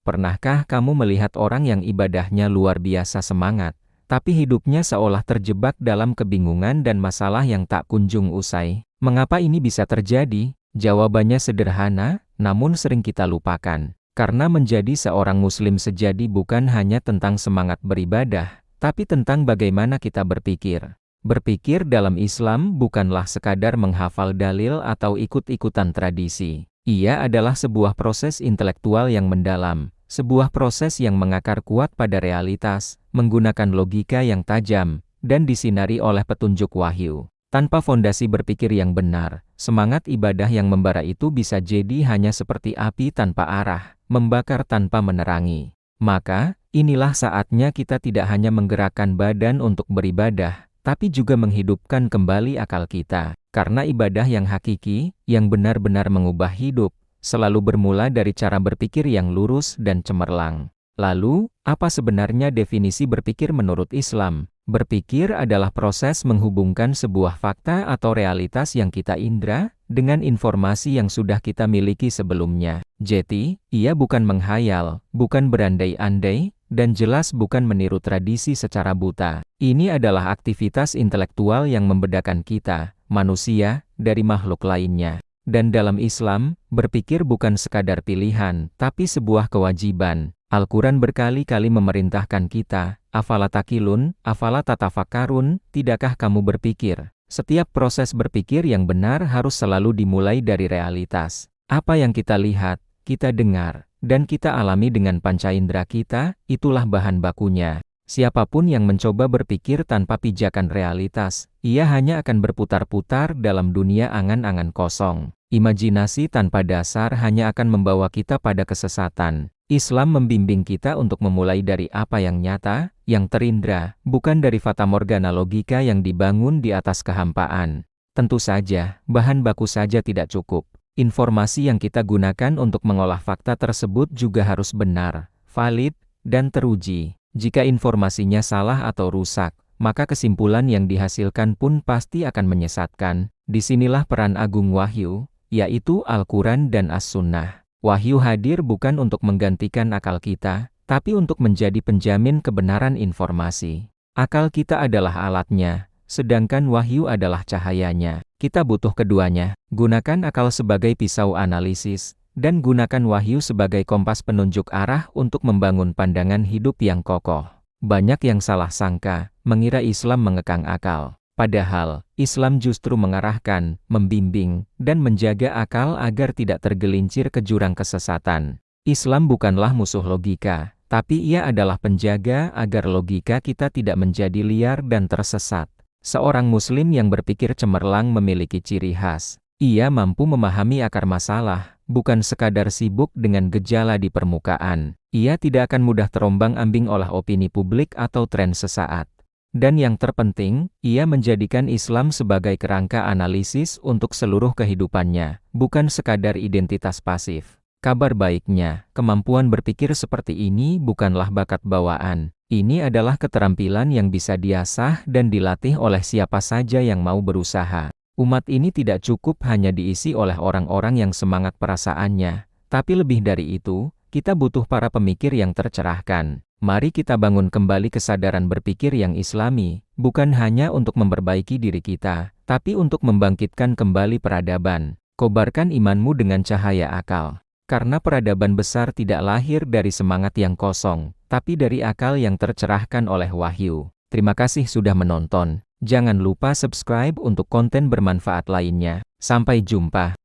Pernahkah kamu melihat orang yang ibadahnya luar biasa semangat, tapi hidupnya seolah terjebak dalam kebingungan dan masalah yang tak kunjung usai? Mengapa ini bisa terjadi? Jawabannya sederhana, namun sering kita lupakan. Karena menjadi seorang muslim sejati bukan hanya tentang semangat beribadah, tapi tentang bagaimana kita berpikir. Berpikir dalam Islam bukanlah sekadar menghafal dalil atau ikut-ikutan tradisi. Ia adalah sebuah proses intelektual yang mendalam, sebuah proses yang mengakar kuat pada realitas, menggunakan logika yang tajam, dan disinari oleh petunjuk wahyu. Tanpa fondasi berpikir yang benar, semangat ibadah yang membara itu bisa jadi hanya seperti api tanpa arah, membakar tanpa menerangi. Maka, inilah saatnya kita tidak hanya menggerakkan badan untuk beribadah, tapi juga menghidupkan kembali akal kita. Karena ibadah yang hakiki, yang benar-benar mengubah hidup, selalu bermula dari cara berpikir yang lurus dan cemerlang. Lalu, apa sebenarnya definisi berpikir menurut Islam? Berpikir adalah proses menghubungkan sebuah fakta atau realitas yang kita indra, dengan informasi yang sudah kita miliki sebelumnya. Jadi, ia bukan menghayal, bukan berandai-andai, dan jelas bukan meniru tradisi secara buta. Ini adalah aktivitas intelektual yang membedakan kita, manusia, dari makhluk lainnya. Dan dalam Islam, berpikir bukan sekadar pilihan, tapi sebuah kewajiban. Al-Quran berkali-kali memerintahkan kita, afala takilun, afala tatafakkarun, tidakkah kamu berpikir? Setiap proses berpikir yang benar harus selalu dimulai dari realitas. Apa yang kita lihat, kita dengar, dan kita alami dengan panca indera kita, itulah bahan bakunya. Siapapun yang mencoba berpikir tanpa pijakan realitas, ia hanya akan berputar-putar dalam dunia angan-angan kosong. Imajinasi tanpa dasar hanya akan membawa kita pada kesesatan. Islam membimbing kita untuk memulai dari apa yang nyata, yang terindra, bukan dari fatamorgana logika yang dibangun di atas kehampaan. Tentu saja, bahan baku saja tidak cukup. Informasi yang kita gunakan untuk mengolah fakta tersebut juga harus benar, valid, dan teruji. Jika informasinya salah atau rusak, maka kesimpulan yang dihasilkan pun pasti akan menyesatkan. Disinilah peran agung wahyu, yaitu Al-Quran dan As-Sunnah. Wahyu hadir bukan untuk menggantikan akal kita, tapi untuk menjadi penjamin kebenaran informasi. Akal kita adalah alatnya, sedangkan wahyu adalah cahayanya. Kita butuh keduanya. Gunakan akal sebagai pisau analisis, dan gunakan wahyu sebagai kompas penunjuk arah untuk membangun pandangan hidup yang kokoh. Banyak yang salah sangka, mengira Islam mengekang akal. Padahal, Islam justru mengarahkan, membimbing, dan menjaga akal agar tidak tergelincir ke jurang kesesatan. Islam bukanlah musuh logika, tapi ia adalah penjaga agar logika kita tidak menjadi liar dan tersesat. Seorang muslim yang berpikir cemerlang memiliki ciri khas. Ia mampu memahami akar masalah, bukan sekadar sibuk dengan gejala di permukaan. Ia tidak akan mudah terombang-ambing oleh opini publik atau tren sesaat. Dan yang terpenting, ia menjadikan Islam sebagai kerangka analisis untuk seluruh kehidupannya, bukan sekadar identitas pasif. Kabar baiknya, kemampuan berpikir seperti ini bukanlah bakat bawaan. Ini adalah keterampilan yang bisa diasah dan dilatih oleh siapa saja yang mau berusaha. Umat ini tidak cukup hanya diisi oleh orang-orang yang semangat perasaannya, tapi lebih dari itu, kita butuh para pemikir yang tercerahkan. Mari kita bangun kembali kesadaran berpikir yang Islami, bukan hanya untuk memperbaiki diri kita, tapi untuk membangkitkan kembali peradaban. Kobarkan imanmu dengan cahaya akal. Karena peradaban besar tidak lahir dari semangat yang kosong, tapi dari akal yang tercerahkan oleh wahyu. Terima kasih sudah menonton. Jangan lupa subscribe untuk konten bermanfaat lainnya. Sampai jumpa.